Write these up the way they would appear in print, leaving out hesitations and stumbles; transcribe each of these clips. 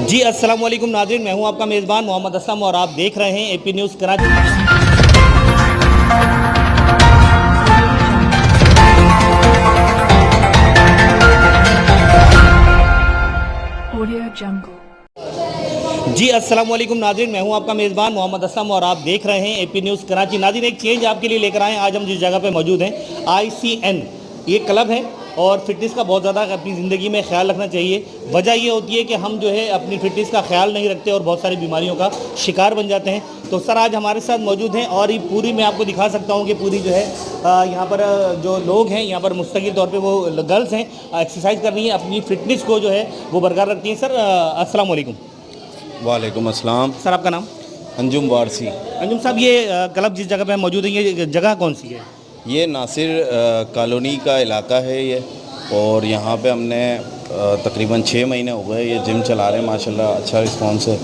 जी अस्सलाम वालेकुम नाज़रीन, मैं हूं आपका मेज़बान मोहम्मद असलम और आप देख रहे हैं एपी न्यूज़ कराची। जी अस्सलाम वालेकुम नाज़रीन, मैं हूं आपका मेज़बान मोहम्मद असलम और आप देख रहे हैं एपी न्यूज़ कराची। नाज़रीन, एक चेंज आपके लिए लेकर आए हैं। आज हम जिस जगह पे मौजूद हैं, ICN ये क्लब है और फिटनेस का बहुत ज़्यादा अपनी ज़िंदगी में ख्याल रखना चाहिए। वजह ये होती है कि हम जो है अपनी फिटनेस का ख्याल नहीं रखते और बहुत सारी बीमारियों का शिकार बन जाते हैं। तो सर आज हमारे साथ मौजूद हैं और ये पूरी मैं आपको दिखा सकता हूँ कि पूरी जो है यहाँ पर जो लोग हैं यहाँ पर मुस्तकिल तौर पे वो गर्ल्स हैं, एक्सरसाइज कर रही हैं, अपनी फ़िटनेस को जो है वो बरकरार रखती हैं। सर अस्सलाम वालेकुम। वालेकुम अस्सलाम। सर आपका नाम? अंजुम वारसी। अंजुम साहब, ये क्लब जिस जगह पे हम मौजूद हैं, ये जगह कौन सी है? ये नासिर कॉलोनी का इलाका है ये, और यहाँ पे हमने तकरीबन 6 महीने हो गए ये जिम चला रहे हैं। माशाल्लाह अच्छा रिस्पांस है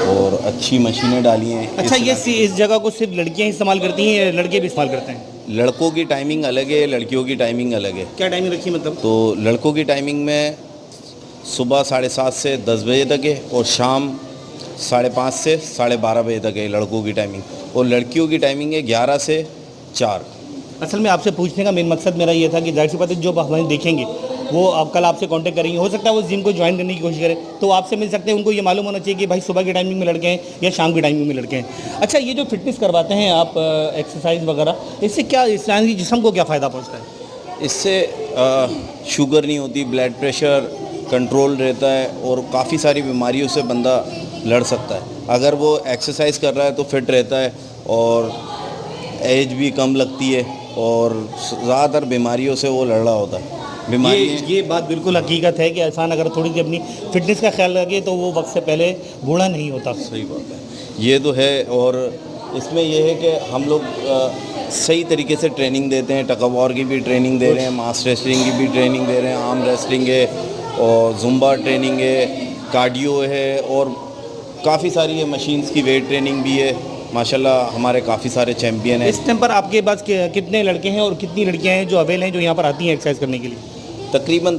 और अच्छी मशीनें डाली हैं। अच्छा, ये इस जगह को सिर्फ लड़कियाँ इस्तेमाल करती हैं या लड़के भी इस्तेमाल करते हैं? लड़कों की टाइमिंग अलग है, लड़कियों की टाइमिंग अलग है। क्या टाइमिंग रखी है मतलब? तो लड़कों की टाइमिंग में सुबह 7:30 से 10 बजे तक है और शाम 5:30 से 12:30 बजे तक है लड़कों की टाइमिंग, और लड़कियों की टाइमिंग है 11 से 4। असल में आपसे पूछने का मेन मकसद मेरा ये था कि जाहिर सी बात है जो हमें देखेंगे वो अब कल आपसे कांटेक्ट करेंगे, हो सकता है वो जिम को ज्वाइन करने की कोशिश करें तो आपसे मिल सकते हैं। उनको ये मालूम होना चाहिए कि भाई सुबह की टाइमिंग में लड़के हैं या शाम की टाइमिंग में लड़के हैं। अच्छा, ये जो फिटनेस करवाते हैं आप एक्सरसाइज वगैरह, इससे क्या इंसानी जिस्म को क्या फ़ायदा पहुँचता है? इससे शुगर नहीं होती, ब्लड प्रेशर कंट्रोल रहता है और काफ़ी सारी बीमारियों से बंदा लड़ सकता है। अगर वो एक्सरसाइज कर रहा है तो फिट रहता है और एज भी कम लगती है और ज़्यादातर बीमारियों से वो लड़ रहा होता है। ये बात बिल्कुल हकीकत है कि इंसान अगर थोड़ी सी अपनी फिटनेस का ख्याल रखे तो वो वक्त से पहले बूढ़ा नहीं होता। सही बात है, ये तो है। और इसमें यह है कि हम लोग सही तरीके से ट्रेनिंग देते हैं। टग ऑफ वॉर की भी ट्रेनिंग दे रहे हैं, मास रेसलिंग की भी ट्रेनिंग दे रहे हैं, आर्म रेसलिंग है और जुम्बा ट्रेनिंग है, कार्डियो है और काफ़ी सारी है मशीन्स की वेट ट्रेनिंग भी है। माशाल्लाह हमारे काफ़ी सारे चैम्पियन हैं। इस टाइम पर आपके पास कितने लड़के हैं और कितनी लड़कियां हैं जो अवेल हैं जो यहाँ पर आती हैं एक्सरसाइज करने के लिए? तकरीबन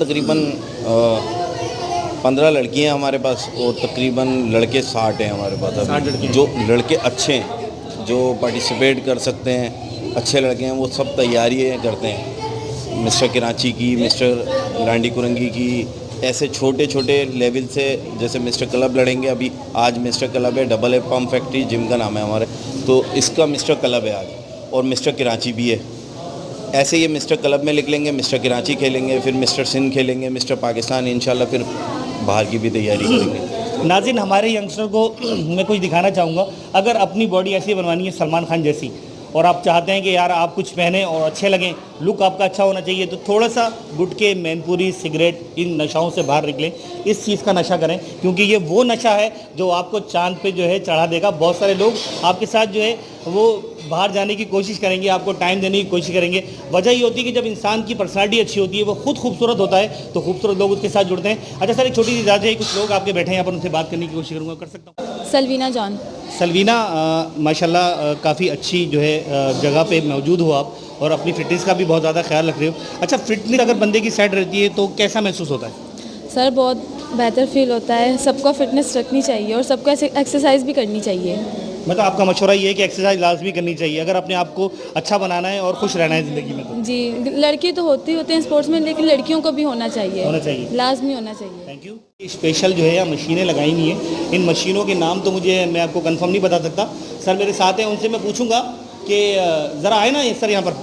15 लड़कियाँ हैं हमारे पास और तकरीबन लड़के 60 हैं हमारे पास। 60 लड़के जो लड़के अच्छे हैं, जो पार्टिसिपेट कर सकते हैं, अच्छे लड़के हैं, वो सब तैयारियाँ करते हैं। मिस्टर कराची की, मिस्टर लांडी कुरंगी की, ऐसे छोटे छोटे लेवल से, जैसे मिस्टर क्लब लड़ेंगे अभी। आज मिस्टर क्लब है, double A pump factory gym का नाम है हमारे, तो इसका मिस्टर क्लब है आज, और मिस्टर कराची भी है। ऐसे ये मिस्टर क्लब में लिख लेंगे, मिस्टर कराची खेलेंगे, फिर मिस्टर सिंध खेलेंगे, मिस्टर पाकिस्तान, इंशाल्लाह फिर बाहर की भी तैयारी करेंगे। नाज़रीन, हमारे यंगस्टर को मैं कुछ दिखाना चाहूँगा। अगर अपनी बॉडी ऐसी बनवानी है सलमान खान जैसी, और आप चाहते हैं कि यार आप कुछ पहने और अच्छे लगें, लुक आपका अच्छा होना चाहिए, तो थोड़ा सा गुटखे, मैनपुरी, सिगरेट, इन नशाओं से बाहर निकलें। इस चीज़ का नशा करें क्योंकि ये वो नशा है जो आपको चांद पे जो है चढ़ा देगा। बहुत सारे लोग आपके साथ जो है वो बाहर जाने की कोशिश करेंगे, आपको टाइम देने की कोशिश करेंगे। वजह ये होती है कि जब इंसान की पर्सनालिटी अच्छी होती है, वो खुद खूबसूरत होता है, तो खूबसूरत लोग उसके साथ जुड़ते हैं। अच्छा सर, एक छोटी सी इजाज़त है, कुछ लोग आपके बैठे हैं यहाँ पर, उनसे बात करने की कोशिश करूँगा, कर सकता हूँ? सलवीना जान। सलवीना, माशाल्लाह काफ़ी अच्छी जो है जगह पे मौजूद हो आप और अपनी फिटनेस का भी बहुत ज़्यादा ख्याल रख रहे हो। अच्छा, फिटनेस अगर बंदे की सेट रहती है तो कैसा महसूस होता है? सर बहुत बेहतर फील होता है। सबको फिटनेस रखनी चाहिए और सबको एक्सरसाइज भी करनी चाहिए। मतलब आपका मशवरा ये है कि एक्सरसाइज लाजमी करनी चाहिए अगर अपने आप को अच्छा बनाना है और खुश रहना है ज़िंदगी में? तो जी, लड़के तो होते हैं स्पोर्ट्स में, लेकिन लड़कियों को भी होना चाहिए, लाजमी होना चाहिए। Thank you. स्पेशल जो है मशीनें लगाई हुई हैं। इन मशीनों के नाम तो मैं आपको कंफर्म नहीं बता सकता। सर मेरे साथ हैं, उनसे मैं पूछूंगा कि ज़रा आए ना ये सर, यहाँ पर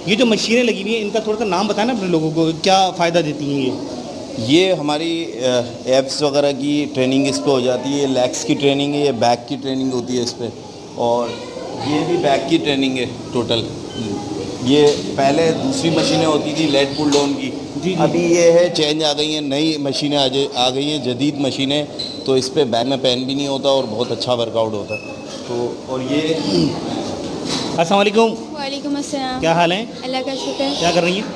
ये जो मशीनें लगी हुई हैं इनका थोड़ा सा नाम बताएं ना अपने लोगों को, क्या फ़ायदा देती हैं ये हमारी एब्स वगैरह की ट्रेनिंग इस पे हो जाती है। लेग्स की ट्रेनिंग है, ये बैक की ट्रेनिंग होती है इस पे, और ये भी बैक की ट्रेनिंग है टोटल। ये पहले दूसरी मशीनें होती थी लेट पुल डाउन की, अभी ये है चेंज आ गई हैं, नई मशीनें आ गई हैं, जदीद मशीनें, तो इस पे बैक में पेन भी नहीं होता और बहुत अच्छा वर्कआउट होता है। तो और ये अस्सलाम वालेकुम। वालेकुम अस्सलाम। क्या हाल है? अल्लाह का शुक्र है। क्या कर रही हैं?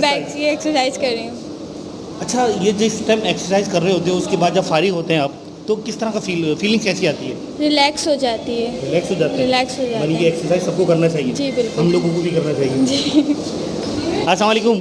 बैक से एक्सरसाइज कर रही हूँ। अच्छा, ये जिस टाइम एक्सरसाइज कर रहे होते हो उसके बाद जब फारिग होते हैं आप, तो किस तरह का फीलिंग कैसी आती है? रिलैक्स हो जाती है। रिलैक्स हो जाते हैं? रिलैक्स हो जाता है। यानी ये एक्सरसाइज सबको करना चाहिए? जी बिल्कुल। हम लोगों को भी करना चाहिए। जी। अस्सलाम वालेकुम।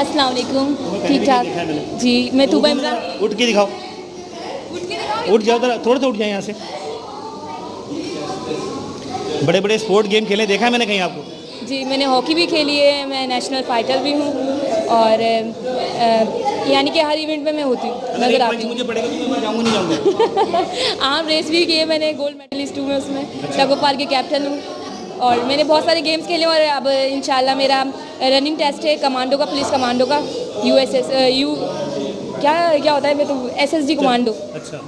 अस्सलाम वालेकुम। पहले ठीक भी ठाक देखा है मैंने। जी, मैं तूबा इमरान। उठ के दिखाओ, उठ जाओ जरा, थोड़ा सा उठ जाए यहाँ से। बड़े बड़े स्पोर्ट गेम खेले देखा है मैंने कहीं आपको? जी, मैंने हॉकी भी खेली है, मैं नेशनल फाइटर भी हूँ और यानी कि हर इवेंट में मैं होती हूँ, अगर नज़र एक आती पंच हूँ। मुझे पड़ेगा तो मैं जाऊँगा नहीं जाऊँगा? आर्म रेस भी की है मैंने, गोल्ड मेडलिस्ट हूँ मैं उसमें, टगोपाल के कैप्टन हूँ और मैंने बहुत सारे गेम्स खेले और अब इंशाल्लाह मेरा रनिंग टेस्ट है कमांडो का, पुलिस कमांडो का, यू क्या होता है, मैं तो SSG कमांडो। अच्छा,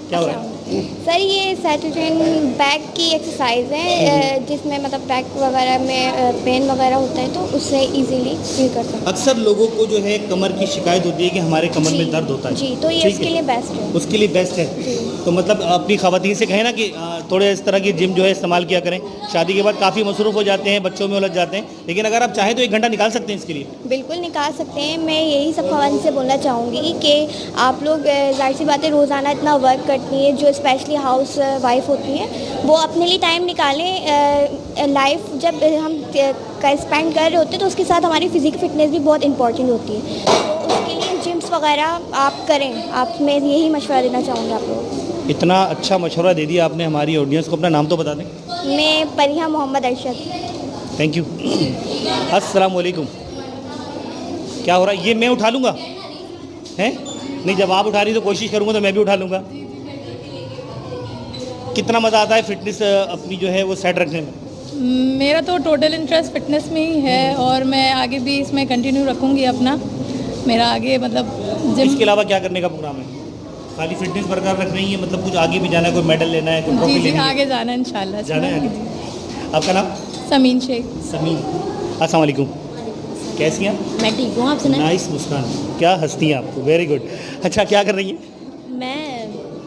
क्या हो रहा है? सर ये सैटरडेन बैक की एक्सरसाइज है जिसमें मतलब बैक वगैरह में पेन वगैरह होता है तो उससे इजीली फील कर सकते अक्सर लोगों को जो है कमर की शिकायत होती है कि हमारे कमर हैं। में दर्द होता है। जी, तो ये ठीक उसके है। लिए बेस्ट है। उसके लिए बेस्ट है। तो मतलब अपनी ख़वातीन से कहें ना कि थोड़े इस तरह की जिम जो है इस्तेमाल किया करें। शादी के बाद काफ़ी मसरूफ़ हो जाते हैं, बच्चों में उलझ जाते हैं, लेकिन अगर आप चाहें तो 1 घंटा निकाल सकते हैं इसके लिए। बिल्कुल निकाल सकते हैं। मैं यही सब खवातीन से बोलना चाहूँगी कि आप लोग जाहिर सी बात है रोज़ाना इतना वर्क करती हैं, जो स्पेशली हाउस वाइफ होती हैं, वो अपने लिए टाइम निकालें। लाइफ जब हम स्पेंड कर रहे होते हैं तो उसके साथ हमारी फिजिकल फिटनेस भी बहुत इंपॉर्टेंट होती है, तो उसके लिए जिम्स वगैरह आप करें। आप मैं यही मशवरा देना चाहूँगी आप लोगों को। इतना अच्छा मशवरा दे दिया आपने हमारी ऑडियंस को। अपना नाम तो बता दें। मैं परिहा मोहम्मद अरशद। Thank you. अस्सलाम वालेकुम। क्या हो रहा है? ये मैं उठा लूँगा हैं? नहीं, जब आप उठा रही तो कोशिश करूँगा तो मैं भी उठा लूँगा। कितना मज़ा आता है फिटनेस अपनी जो है वो सेट रखने में? मेरा तो टोटल इंटरेस्ट फिटनेस में ही है और मैं आगे भी इसमें कंटिन्यू रखूँगी अपना। मेरा आगे मतलब जिम। इसके अलावा क्या करने का प्रोग्राम है? खाली फिटनेस बरकरार रख रही है, मतलब कुछ आगे भी जाना है, कोई मेडल लेना है, कोई ट्रॉफी जी लेनी है? आगे जाना है इंशाल्लाह। जाना है आगे। आपका नाम? समीन शेख। समीन। अस्सलाम वालेकुम। कैसी हैं आप? मैं ठीक हूँ, आप सुनाएं। नाइस मुस्कान, क्या हंसती हैं आपको, वेरी गुड। अच्छा, क्या कर रही हैं? मैं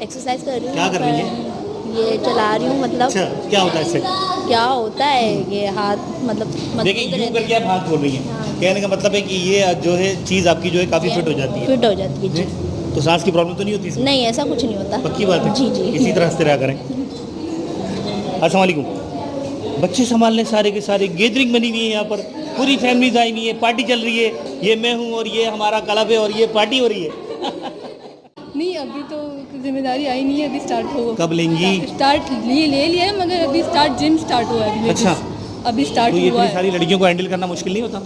एक्सरसाइज कर रही हूँ। क्या कर रही हैं? ये चला रही हूँ, मतलब अच्छा, क्या होता है इससे? क्या होता है ये हाथ मतलब देखिए, यूँ करके आप हाथ खोल रही हैं, कहने का मतलब है कि ये जो है चीज़ आपकी जो है काफ़ी फिट हो जाती है। फिट हो जाती है जी। तो सांस की प्रॉब्लम तो नहीं होती इसमें? नहीं, ऐसा कुछ नहीं होता। पक्की बात है? जी जी। इसी तरह हंसते रहा करें। अस्सलाम वालेकुम। बच्चे संभालने सारे के सारे, गैदरिंग बनी हुई है यहाँ पर, पूरी फैमिलीज आई हुई है, पार्टी चल रही है, ये मैं हूँ और ये हमारा क्लब है और ये पार्टी हो रही है। नहीं, अभी तो जिम्मेदारी आई नहीं है, अभी स्टार्ट हो। कब लेंगी? स्टार्ट ले लिया है मगर अभी जिम स्टार्ट हुआ है अभी। अच्छा, अभी स्टार्ट तो ये हुआ इतनी है। सारी लड़कियों को हैंडल करना मुश्किल नहीं होता?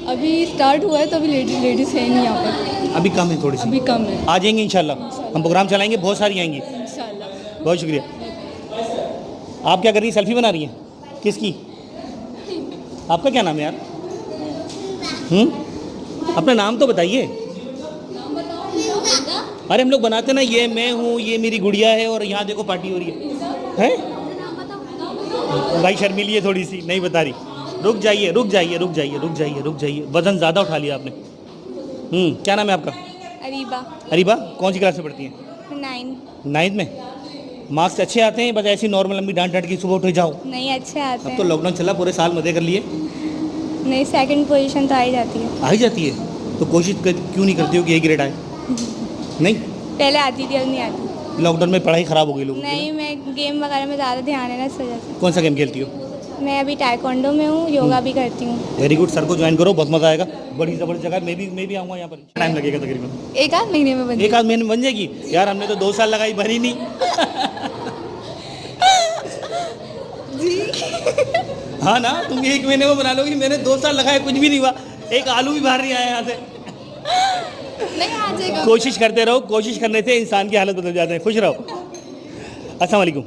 अभी स्टार्ट हुआ है तो अभी लेडीज़ है नहीं यहाँ पर, अभी कम है थोड़ी सी। अभी कम है। आ जाएंगे इंशाल्लाह, हम प्रोग्राम चलाएंगे, बहुत सारी आएंगी। इंशाल्लाह। बहुत शुक्रिया। आप क्या कर रही हैं? सेल्फी बना रही हैं? किसकी? आपका क्या नाम है यार? अपना नाम तो बताइए। अरे हम लोग बनाते ना, ये मैं हूँ, ये मेरी गुड़िया है और यहाँ देखो पार्टी हो रही है। भाई शर्मीली है थोड़ी सी, नहीं बता रही। रुक जाइए, रुक जाइए, रुक जाइए, रुक जाइए, रुक जाइए। वजन ज़्यादा उठा लिया आपने। क्या नाम है आपका? अरीबा। अरीबा, कौन सी क्लास में पढ़ती हैं? 9th में। मार्क्स अच्छे आते हैं? बस ऐसी नॉर्मल लंबी डांट डांट की सुबह उठे जाओ? नहीं, अच्छे आते अब तो लॉकडाउन चला, पूरे साल मजे कर लिए। नहीं, सेकंड पोजीशन तो आ ही जाती है। आ ही जाती है तो कोशिश क्यों नहीं करती हो कि A ग्रेड आए? नहीं, पहले आती थी, अब नहीं आती। लॉकडाउन में पढ़ाई ख़राब हो गई लोगों की ना? नहीं, मैं गेम वगैरह में ज़्यादा ध्यान है ना, इस वजह से। कौन सा गेम खेलती हो? मैं अभी टाइकोंडो में हूँ, योगा भी करती हूँ। वेरी गुड, सर को ज्वाइन करो, बहुत मज़ा आएगा। बड़ी ज़बरदस्त जगह है, मैं भी आऊँगा यहाँ पर। टाइम लगेगा तकरीबन? 1 महीने में बन 1 महीने में बन जाएगी? यार हमने तो 2 साल लगाई, बनी नहीं। हाँ ना, तुम 1 महीने में बना लोगी, मैंने 2 साल लगाए, कुछ भी नहीं हुआ। एक आलू भी बाहर नहीं आया यहाँ से। नहीं, आ जाएगा। कोशिश करते रहो, कोशिश करने से इंसान की हालत बदल जाते हैं। खुश रहो। अस्सलाम वालेकुम।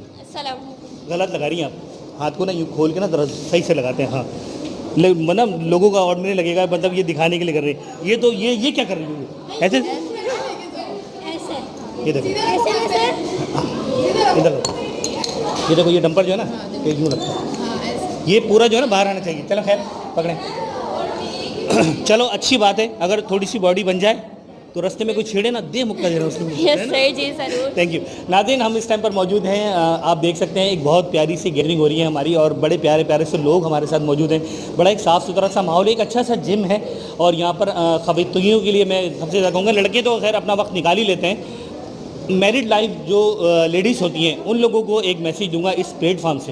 गलत लगा रही हैं आप, हाथ को ना यूँ खोल के ना जरा सही से लगाते हैं। हाँ, मतलब लोगों का ऑर्डिनरी लगेगा, मतलब ये दिखाने के लिए कर रहे हैं। ये तो ये क्या कर रही हो? ऐसे ये देखो, इधर देखो, ये देखो, ये डंपर जो है ना, ये यूँ रखता है, ये पूरा जो है ना बाहर आना चाहिए। चलो खैर, पकड़ें। चलो अच्छी बात है, अगर थोड़ी सी बॉडी बन जाए तो रास्ते में कोई छेड़े ना, दे मुक्का दे रहा उसमें। यस सर, जी जरूर। Thank you. नाज़रीन, हम इस टाइम पर मौजूद हैं, आप देख सकते हैं एक बहुत प्यारी सी गैदरिंग हो रही है हमारी, और बड़े प्यारे प्यारे से लोग हमारे साथ मौजूद हैं। बड़ा एक साफ़ सुथरा सा माहौल, एक अच्छा सा जिम है, और यहाँ पर ख़वातीनों के लिए मैं सबसे ज़्यादा कहूँगा, लड़के तो खैर अपना वक्त निकाल ही लेते हैं, मैरिड लाइफ जो लेडीज़ होती हैं उन लोगों को एक मैसेज दूंगा इस प्लेटफार्म से।